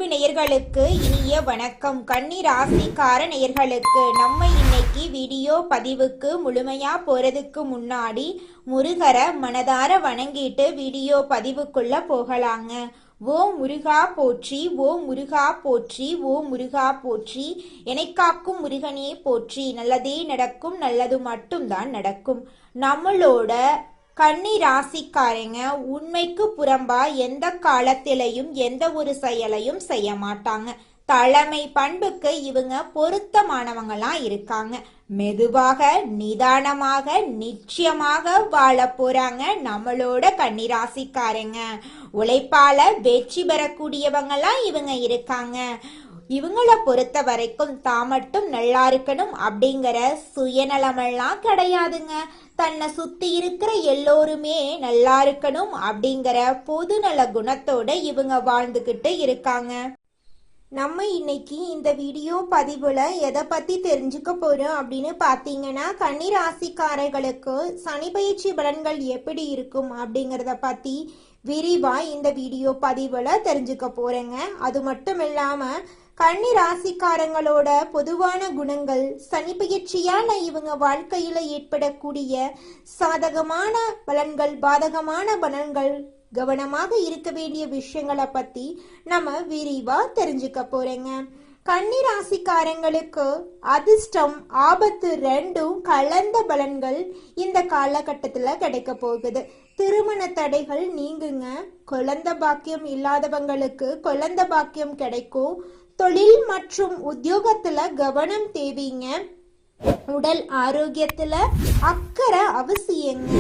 அன்பு நேயர்களுக்கு இனிய வணக்கம். கன்னி ராசிக்கார நேயர்களுக்கு நம்ம இன்னைக்கு வீடியோ பதிவுக்கு முழுமையா போறதுக்கு முன்னாடி முருகரை மனதார வணங்கிட்டு வீடியோ பதிவுக்குள்ள போகலாங்க. ஓ முருகா போற்றி, ஓ முருகா போற்றி, ஓ முருகா போற்றி, காக்கும் முருகனே போற்றி. நல்லதே நடக்கும், நல்லது மட்டும்தான் நடக்கும். நம்மளோட கன்னி ராசிக்காரங்க உண்மைக்கு புறம்பா எந்த காலத்திலையும் எந்த ஒரு செயலையும் செய்ய மாட்டாங்க. தலைமை பண்புக்கு இவங்க பொருத்தமானவங்களா இருக்காங்க. மெதுவாக நிதானமாக நிச்சயமாக வாழ போறாங்க நம்மளோட கன்னி ராசிக்காரங்க. உழைப்பால வெற்றி பெறக்கூடியவங்களா இவங்க இருக்காங்க. இவங்களை பொறுத்த வரைக்கும் தான் மட்டும் நல்லா இருக்கணும் அப்படிங்கிற சுயநலமெல்லாம் கிடையாதுங்க. தன்னை சுத்தி இருக்கிற எல்லோருமே நல்லா இருக்கணும் அப்படிங்கிற பொதுநல குணத்தோட இவங்க வாழ்ந்துகிட்டு இருக்காங்க. நம்ம இன்னைக்கு இந்த வீடியோ பதிவுல எதை பத்தி தெரிஞ்சுக்க போறோம் அப்படின்னு பாத்தீங்கன்னா, கன்னி ராசிக்காரர்களுக்கு சனி பயிற்சி பலன்கள் எப்படி இருக்கும் அப்படிங்கறத பத்தி விரிவா இந்த வீடியோ பதிவுல தெரிஞ்சுக்க போறேங்க. அது மட்டும் இல்லாம கன்னி ராசிக்காரங்களோட பொதுவான குணங்கள், சனி பயிற்சியால இவங்க வாழ்க்கையில ஏற்படக்கூடிய சாதகமான பலன்கள், பாதகமான பலன்கள், கவனமாக இருக்க வேண்டிய விஷயங்களை பத்தி நம்ம விரிவா தெரிஞ்சுக்க போறேங்க. கன்னி ராசிக்காரங்களுக்கு அதிர்ஷ்டம் ஆபத்து ரெண்டும் கலந்த பலன்கள் இந்த காலகட்டத்துல கிடைக்க போகுது. திருமண தடைகள் நீங்குங்க. குழந்தை பாக்கியம் இல்லாதவங்களுக்கு குழந்தை பாக்கியம் கிடைக்கும். தொழில் மற்றும் உத்தியோகத்துல கவனம் தேவைங்க. உடல் ஆரோக்கியத்துல அக்கறை அவசியங்க.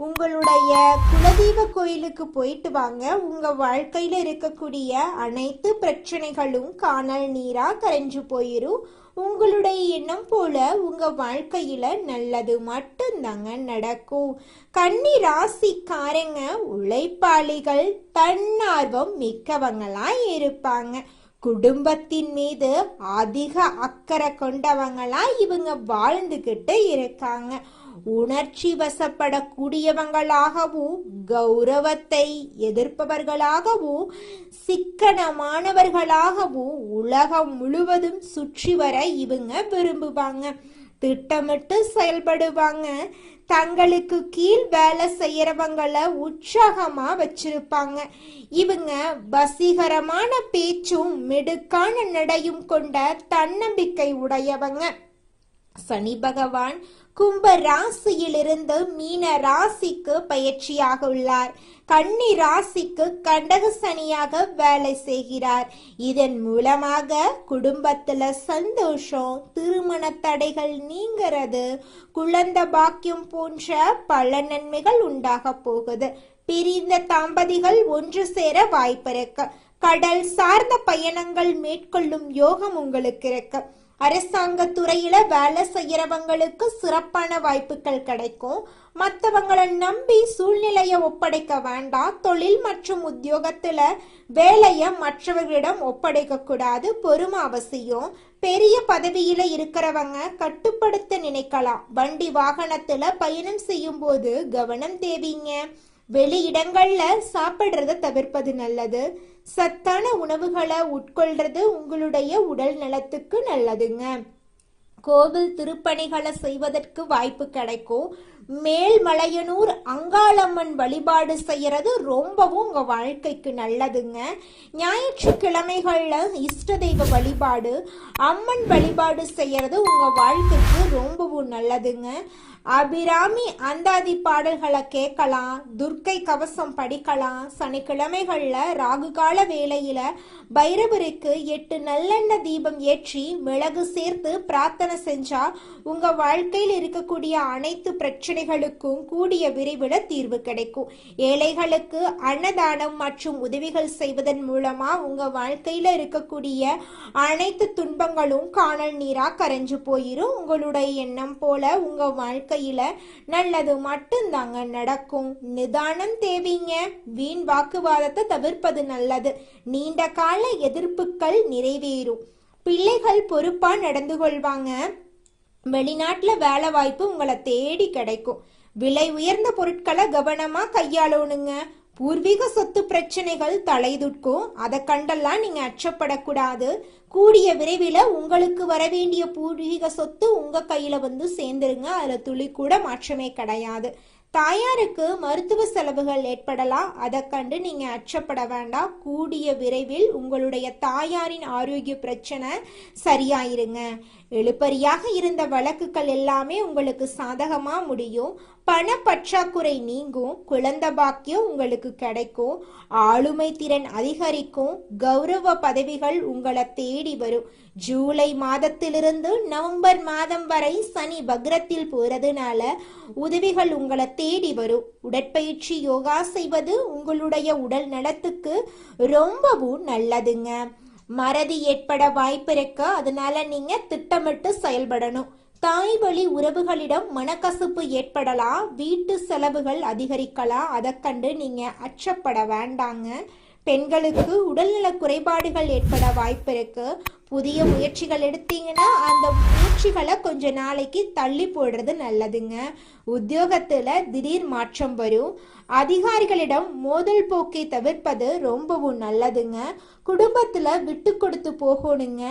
உங்களுடைய குலதெய்வ கோயிலுக்கு போயிட்டு வாங்க. உங்க வாழ்க்கையில இருக்கக்கூடிய அனைத்து பிரச்சனைகளும் காணல் நீரா கரைஞ்சு போயிரும். உங்களுடைய எண்ணம் போல உங்க வாழ்க்கையில நல்லது மட்டும்தாங்க நடக்கும். கன்னி ராசிக்காரங்க உழைப்பாளிகள், தன்னார்வம் மிக்கவங்களா இருப்பாங்க. குடும்பத்தின் மீது அதிக அக்கறை கொண்டவங்களா இவங்க வாழ்ந்துகிட்டு இருக்காங்க. உணர்ச்சி வசப்படக்கூடியவங்களாகவும், கௌரவத்தை எதிர்ப்பவர்களாகவும், சிக்கனமானவர்களாகவும் உலகம் முழுவதும் சுற்றி வர இவங்க விரும்புவாங்க. திட்டமிட்டு செயல்படுவாங்க. தங்களுக்கு கீழ் வேலை செய்யறவங்களை உற்சாகமா வச்சிருப்பாங்க. இவங்க வசீகரமான பேச்சும் மிடுக்கான நடையும் கொண்ட தன்னம்பிக்கை உடையவங்க. சனி பகவான் கும்ப ராசியிலிருந்து மீன ராசிக்கு பயிற்சியாக உள்ளார். கன்னி ராசிக்கு கண்டக சனியாக வேலை செய்கிறார். இதன் மூலமாக குடும்பத்துல சந்தோஷம், திருமண தடைகள் நீங்கிறது, குழந்தை பாக்கியம் போன்ற பல நன்மைகள் உண்டாக போகுது. பிரிந்த தம்பதிகள் ஒன்று சேர வாய்ப்பிருக்கு. கடல் சார்ந்த பயணங்கள் மேற்கொள்ளும் யோகம் உங்களுக்கு இருக்கு. அரசாங்க துறையில வேலை செய்யறவங்களுக்கு சிறப்பான வாய்ப்புகள் கிடைக்கும். மற்றவங்களை நம்பி சூழ்நிலையை ஒப்படைக்க வேண்டாம். தொழில் மற்றும் உத்தியோகத்துல வேலைய மற்றவர்களிடம் ஒப்படைக்க கூடாது. பொறுமை அவசியம். பெரிய பதவியில இருக்கிறவங்க கட்டுப்படுத்த நினைக்கலாம். வண்டி வாகனத்துல பயணம் செய்யும் போது கவனம் தேவைங்க. வெளியிடங்கள்ல சாப்பிடுறத தவிர்ப்பது நல்லது. சத்தான உணவுகளை உட்கொள்றது உங்களுடைய உடல் நலத்துக்கு நல்லதுங்க. கோவில் திருப்பணிகளை செய்வதற்கு வாய்ப்பு கிடைக்கும். மேல்மலையனூர் அங்காளம்மன் வழிபாடு செய்யறது ரொம்பவும் உங்க வாழ்க்கைக்கு நல்லதுங்க. ஞாயிற்றுக்கிழமைகள்ல இஷ்ட தெய்வ வழிபாடு, அம்மன் வழிபாடு செய்யறது உங்க வாழ்க்கைக்கு ரொம்பவும் நல்லதுங்க. அபிராமி அந்தாதி பாடல்களை கேட்கலாம். துர்க்கை கவசம் படிக்கலாம். சனிக்கிழமைகள்ல ராகுகால வேளையில பைரவருக்கு 8 நல்லெண்ணெய் தீபம் ஏற்றி மிளகு சேர்த்து பிரார்த்தனை செஞ்சா உங்க வாழ்க்கையில் இருக்கக்கூடிய அனைத்து பிரச்சனைகளுக்கும் கூடிய விரைவில் தீர்வு கிடைக்கும். ஏழைகளுக்கு அன்னதானம் மற்றும் உதவிகள் செய்வதன் மூலமா உங்க வாழ்க்கையில இருக்கக்கூடிய அனைத்து துன்பங்களும் காணல் நீரா கரைஞ்சு போயிரும். உங்களுடைய எண்ணம் போல உங்க வாழ்க்கையில நல்லது மட்டும்தாங்க நடக்கும். நிதானம் தேவைங்க. வீண் வாக்குவாதத்தை தவிர்ப்பது நல்லது. நீண்ட கால எதிர்ப்புகள் நிறைவேறும். பிள்ளைகள் பொறுப்பா நடந்து கொள்வாங்க. வெளிநாட்டுல வேலை வாய்ப்பு உங்களை தேடி கிடைக்கும். விலை உயர்ந்த பொருட்களை கவனமா கையாளணுங்க. பூர்வீக சொத்து பிரச்சனைகள் தலைதுட்கும். அதை கண்டெல்லாம் நீங்க அச்சப்படக்கூடாது. கூடிய விரைவில் உங்களுக்கு வர வேண்டிய பூர்வீக சொத்து உங்க கையில வந்து சேர்ந்துருங்க. அதுல துளி கூட மாற்றமே கிடையாது. தாயாருக்கு மருத்துவ செலவுகள் ஏற்படலாம். அதை கண்டு நீங்க அச்சப்பட வேண்டாம். கூடிய விரைவில் உங்களுடைய தாயாரின் ஆரோக்கிய பிரச்சனை சரியாயிருங்க. எழுப்பறியாக இருந்த வழக்குகள் எல்லாமே உங்களுக்கு சாதகமா முடியும். பண பற்றாக்குறை நீங்கும். குழந்தை பாக்கியம் உங்களுக்கு கிடைக்கும். ஆளுமை திறன் அதிகரிக்கும். கௌரவ பதவிகள் உங்களை தேடி வரும். ஜூலை மாதத்திலிருந்து நவம்பர் மாதம் வரை சனி பக்ரத்தில் போறதுனால உதவிகள் உங்களை தேடி வரும். உடற்பயிற்சி யோகா செய்வது உங்களுடைய உடல் நலத்துக்கு ரொம்பவும் நல்லதுங்க. மறதி ஏற்பட வாய்ப்பு இருக்கு. அதனால நீங்க திட்டமிட்டு செயல்படணும். தாய் வழி உறவுகளிடம் மனக்கசப்பு ஏற்படலாம். வீட்டு செலவுகள் அதிகரிக்கலாம். அதை கண்டு நீங்க அச்சப்பட வேண்டாங்க. பெண்களுக்கு உடல்நல குறைபாடுகள் ஏற்பட வாய்ப்பு இருக்கு. புதிய முயற்சிகள் எடுத்தீங்கன்னா அந்த முயற்சிகளை கொஞ்ச நாளைக்கு தள்ளி போடுறது நல்லதுங்க. உத்தியோகத்துல திடீர் மாற்றம் வரும். அதிகாரிகளிடம் மோதல் போக்கை தவிர்ப்பது ரொம்பவும் நல்லதுங்க. குடும்பத்துல விட்டு கொடுத்து போகணுங்க.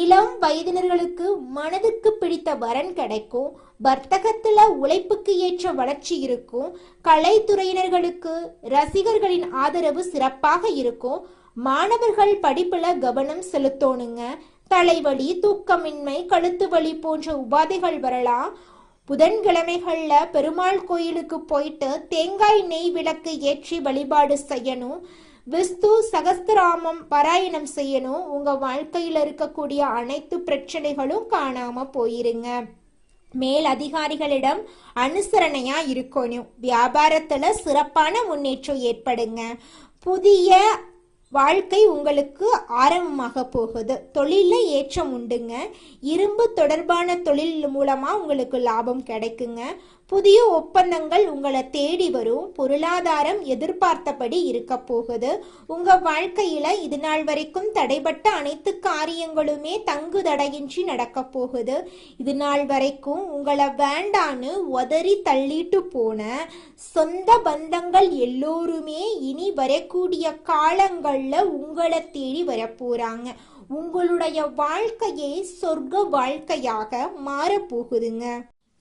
இளம் வயதினர்களுக்கு மனதுக்கு பிடித்த வரன் கிடைக்கும். வர்த்தகத்துல உழைப்புக்கு ஏற்ற வளர்ச்சி இருக்கும். கலைத்துறையினர்களுக்கு ரசிகர்களின் ஆதரவு சிறப்பாக இருக்கும். மாணவர்கள் படிப்புல கவனம் செலுத்தணுங்க. தலைவலி, தூக்கமின்மை, கழுத்து வலி போன்ற உபாதைகள் வரலாம். புதன்கிழமைகள்ல பெருமாள் கோயிலுக்கு போயிட்டு தேங்காய் நெய் விளக்கு ஏற்றி வழிபாடு செய்யணும். விஷ்ணு சகஸ்திராமம் பாராயணம் செய்யணும். உங்க வாழ்க்கையில இருக்கக்கூடிய அனைத்து பிரச்சனைகளும் காணாம போயிருங்க. மேல் அதிகாரிகளிடம் அனுசரணையா இருக்கணும். வியாபாரத்துல சிறப்பான முன்னேற்றம் ஏற்படுங்க. புதிய வாழ்க்கை உங்களுக்கு ஆரம்பமாக போகுது. தொழில ஏற்றம் உண்டுங்க. இரும்பு தொடர்பான தொழில் மூலமா உங்களுக்கு லாபம் கிடைக்குங்க. புதிய ஒப்பந்தங்கள் உங்களை தேடி வரும். பொருளாதாரம் எதிர்பார்த்தபடி இருக்க போகுது. உங்க வாழ்க்கையில இது நாள் வரைக்கும் தடைபட்ட அனைத்து காரியங்களுமே தங்கு தடையின்றி நடக்க போகுது. இது நாள் வரைக்கும் உங்களை வேண்டான்னு உதறி தள்ளிட்டு போன சொந்த பந்தங்கள் எல்லோருமே இனி வரக்கூடிய காலங்கள்ல உங்களை தேடி வரப்போறாங்க. உங்களுடைய வாழ்க்கையே சொர்க்க வாழ்க்கையாக மாறப்போகுதுங்க.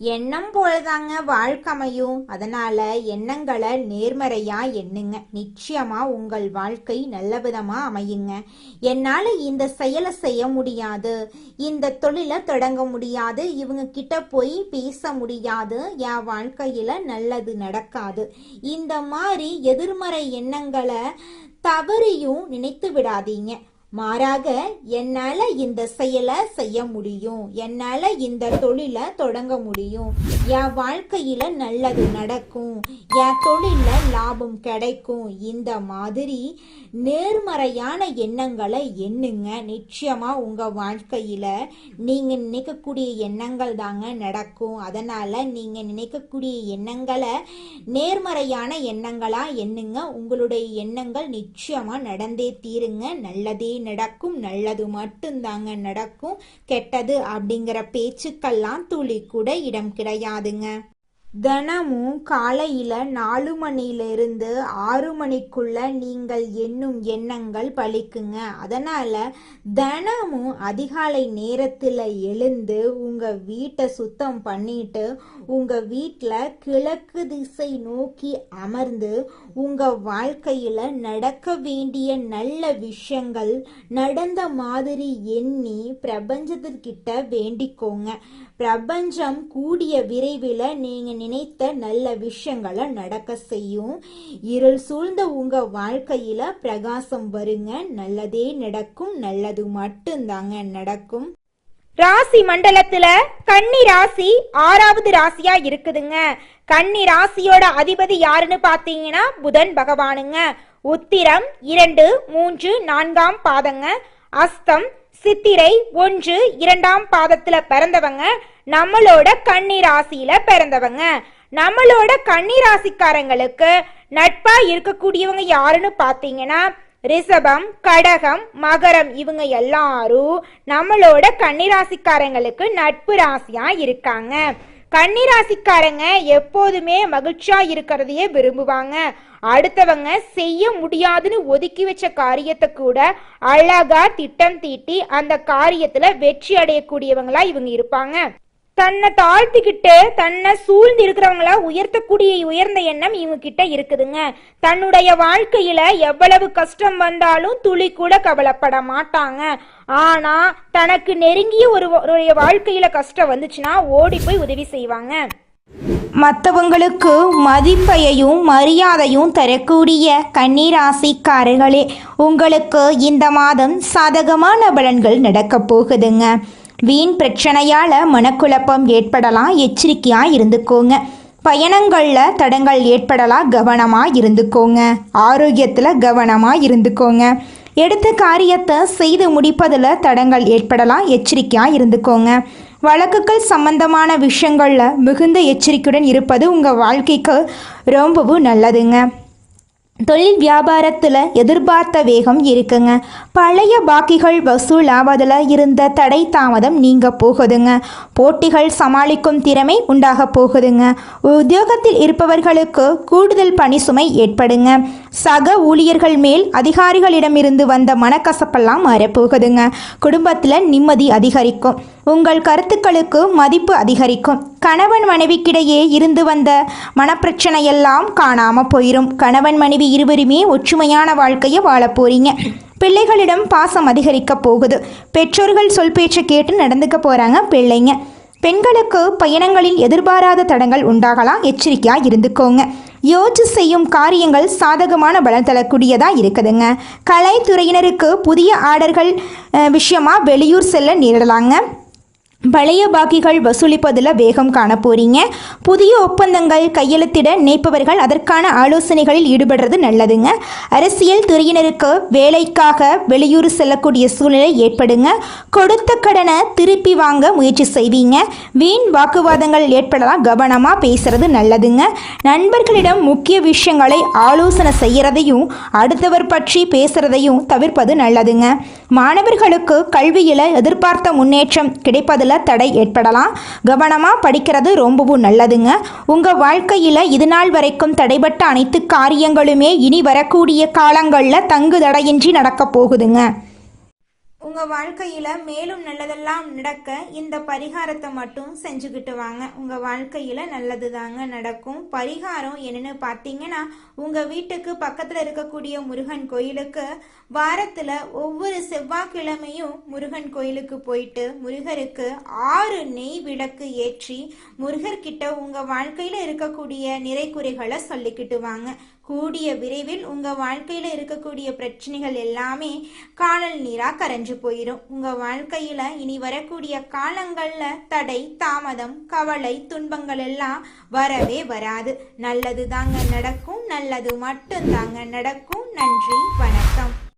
எண்ணம் போலதாங்க வாழ்க்கை அமையும். அதனால எண்ணங்களை நேர்மறையா எண்ணுங்க. நிச்சயமா உங்கள் வாழ்க்கை நல்ல விதமா அமையுங்க. என்னால இந்த செயலை செய்ய முடியாது, இந்த தொழிலை தொடங்க முடியாது, இவங்க கிட்ட போய் பேச முடியாது, என் வாழ்க்கையில நல்லது நடக்காது, இந்த மாதிரி எதிர்மறை எண்ணங்களை தவறியும் நினைத்து விடாதீங்க. மாறாக என்னால இந்த செயலை செய்ய முடியும், என்னால இந்த தொழிலை தொடங்க முடியும், என் வாழ்க்கையில நல்லது நடக்கும், என் தொழில லாபம் கிடைக்கும், இந்த மாதிரி நேர்மறையான எண்ணங்களை எண்ணுங்க. நிச்சயமா உங்க வாழ்க்கையில நீங்க நினைக்கக்கூடிய எண்ணங்கள் தாங்க நடக்கும். அதனால நீங்க நினைக்கக்கூடிய எண்ணங்களை நேர்மறையான எண்ணங்களா எண்ணுங்க. உங்களுடைய எண்ணங்கள் நிச்சயமா நடந்தே தீருங்க. நல்லதே நடக்கும். நல்லது மட்டும்தாங்க நடக்கும். கெட்டது அப்படிங்கிற பேச்சுக்கெல்லாம் துளி கூட இடம் கிடையாதுங்க. தினமும் காலையில 4 மணியிலிருந்து 6 மணிக்குள்ள நீங்கள் எண்ணும் எண்ணங்கள் பலிக்குங்க. அதனால தினமும் அதிகாலை நேரத்துல எழுந்து உங்க வீட்டை சுத்தம் பண்ணிட்டு உங்க வீட்டுல கிழக்கு திசை நோக்கி அமர்ந்து உங்க வாழ்க்கையில நடக்க வேண்டிய நல்ல விஷயங்கள் நடந்த மாதிரி எண்ணி பிரபஞ்சத்திற்கிட்ட வேண்டிக்கோங்க. பிரபஞ்சம் கூடிய விரைவில் நீங்க நினைத்த நல்ல விஷயங்களை நடக்க செய்யும். இருள் சூழ்ந்த உங்க வாழ்க்கையில பிரகாசம் வருங்க. நல்லதே நடக்கும். நல்லது மட்டும்தாங்க நடக்கும். ராசி மண்டலத்துல கன்னி ராசி 6வது ராசியா இருக்குதுங்க. கன்னி ராசியோட அதிபதி யாருன்னு பாத்தீங்கன்னா புதன் பகவானுங்க. உத்திரம் 2, 3, 4ஆம் பாதங்க. அஸ்தம், சித்திரை 1, 2ஆம் பாதத்துல பிறந்தவங்க நம்மளோட கன்னி ராசியில பிறந்தவங்க. நம்மளோட கன்னி ராசிக்காரங்களுக்கு நட்பா இருக்கக்கூடியவங்க யாருன்னு பாத்தீங்கன்னா ரிஷபம், கடகம், மகரம், இவங்க எல்லாரும் நம்மளோட கன்னிராசிக்காரங்களுக்கு நட்பு ராசியா இருக்காங்க. கன்னிராசிக்காரங்க எப்போதுமே மகிழ்ச்சியா இருக்கிறதையே விரும்புவாங்க. அடுத்தவங்க செய்ய முடியாதுன்னு ஒதுக்கி வச்ச காரியத்தை கூட அழகா திட்டம் தீட்டி அந்த காரியத்துல வெற்றி அடையக்கூடியவங்களா இவங்க இருப்பாங்க. தன்னை தாழ்த்திக்கிட்டு தன்னை சூழ்ந்து இருக்கிறவங்கள உயர்த்தக்கூடிய உயர்ந்த எண்ணம் இவங்க கிட்ட இருக்குதுங்க. தன்னுடைய வாழ்க்கையில எவ்வளவு கஷ்டம் வந்தாலும் துளி கூட கவலைப்பட மாட்டாங்க. ஆனா தனக்கு நெருங்கிய ஒரு வாழ்க்கையில கஷ்டம் வந்துச்சுன்னா ஓடி போய் உதவி செய்வாங்க. மற்றவங்களுக்கு மதிப்பையும் மரியாதையும் தரக்கூடிய கன்னிராசிக்காரர்களே, உங்களுக்கு இந்த மாதம் சாதகமான பலன்கள் நடக்கப் போகுதுங்க. வீண் பிரச்சனையால் மனக்குழப்பம் ஏற்படலாம், எச்சரிக்கையாக இருந்துக்கோங்க. பயணங்களில் தடங்கள் ஏற்படலாம், கவனமாக இருந்துக்கோங்க. ஆரோக்கியத்தில் கவனமாக இருந்துக்கோங்க. எடுத்த காரியத்தை செய்து முடிப்பதில் தடங்கள் ஏற்படலாம், எச்சரிக்கையாக இருந்துக்கோங்க. வழக்குகள் சம்பந்தமான விஷயங்களில் மிகுந்த எச்சரிக்கையுடன் இருப்பது உங்கள் வாழ்க்கைக்கு ரொம்பவும் நல்லதுங்க. தொழில் வியாபாரத்தில் எதிர்பார்த்த வேகம் இருக்குங்க. பழைய பாக்கிகள் வசூல் ஆவதில் இருந்த தடை தாமதம் நீங்க போகுதுங்க. போட்டிகள் சமாளிக்கும் திறமை உண்டாக போகுதுங்க. உத்தியோகத்தில் இருப்பவர்களுக்கு கூடுதல் பணி சுமை ஏற்படுங்க. சக ஊழியர்கள் மேல் அதிகாரிகளிடமிருந்து வந்த மனக்கசப்பெல்லாம் மாறப்போகுதுங்க. குடும்பத்தில் நிம்மதி அதிகரிக்கும். உங்கள் கருத்துக்களுக்கு மதிப்பு அதிகரிக்கும். கணவன் மனைவிக்கிடையே இருந்து வந்த மனப்பிரச்சனையெல்லாம் காணாமல் போயிடும். கணவன் மனைவி இருவருமே ஒற்றுமையான வாழ்க்கையை வாழ போறீங்க. பிள்ளைகளிடம் பாசம் அதிகரிக்க போகுது. பெற்றோர்கள் சொல் பேச்சை கேட்டு நடந்துக்க போகிறாங்க பிள்ளைங்க. பெண்களுக்கு பயணங்களில் எதிர்பாராத தடங்கள் உண்டாகலாம், எச்சரிக்கையாக இருந்துக்கோங்க. யோசிச்சு செய்யும் காரியங்கள் சாதகமான பலன் தரக்கூடியதாக இருக்குதுங்க. கலைத்துறையினருக்கு புதிய ஆர்டர்கள் விஷயமாக வெளியூர் செல்ல நேரிடலாங்க. பழைய பாக்கிகள் வசூலிப்பதில் வேகம் காண போறீங்க. புதிய ஒப்பந்தங்கள் கையெழுத்திட நினைப்பவர்கள் அதற்கான ஆலோசனைகளில் ஈடுபடுறது நல்லதுங்க. அரசியல் துறையினருக்கு வேலைக்காக வெளியூர் செல்லக்கூடிய சூழ்நிலை ஏற்படுங்க. கொடுத்த கடனை திருப்பி வாங்க முயற்சி செய்வீங்க. வீண் வாக்குவாதங்கள் ஏற்படலாம், கவனமாக பேசுறது நல்லதுங்க. நண்பர்களிடம் முக்கிய விஷயங்களை ஆலோசனை செய்கிறதையும் அடுத்தவர் பற்றி பேசுறதையும் தவிர்ப்பது நல்லதுங்க. மாணவர்களுக்கு கல்வியில் எதிர்பார்த்த முன்னேற்றம் கிடைப்பதில் தடை ஏற்படலாம். கவனமாக படிக்கிறது ரொம்பவும் நல்லதுங்க. உங்கள் வாழ்க்கையில் இது நாள் வரைக்கும் தடைபட்ட அனைத்து காரியங்களுமே இனி வரக்கூடிய காலங்களில் தங்கு தடையின்றி நடக்க போகுதுங்க. உங்கள் வாழ்க்கையில் மேலும் நல்லதெல்லாம் நடக்க இந்த பரிகாரத்தை மட்டும் செஞ்சுக்கிட்டு வாங்க. உங்கள் வாழ்க்கையில் நல்லது தாங்க நடக்கும். பரிகாரம் என்னன்னு பார்த்தீங்கன்னா, உங்கள் வீட்டுக்கு பக்கத்தில் இருக்கக்கூடிய முருகன் கோயிலுக்கு வாரத்தில் ஒவ்வொரு செவ்வாய்க்கிழமையும் முருகன் கோயிலுக்கு போயிட்டு முருகருக்கு 6 நெய் விளக்கு ஏற்றி முருகர்கிட்ட உங்கள் வாழ்க்கையில் இருக்கக்கூடிய நிறைக்குறைகளை சொல்லிக்கிட்டு வாங்க. கூடிய விரைவில் உங்கள் வாழ்க்கையில் இருக்கக்கூடிய பிரச்சனைகள் எல்லாமே காணல் நீராக கரைஞ்சு போயிடும். உங்கள் வாழ்க்கையில் இனி வரக்கூடிய காலங்களில் தடை தாமதம் கவலை துன்பங்கள் எல்லாம் வரவே வராது. நல்லது தாங்க நடக்கும். நல்லது மட்டும் தாங்க நடக்கும். நன்றி, வணக்கம்.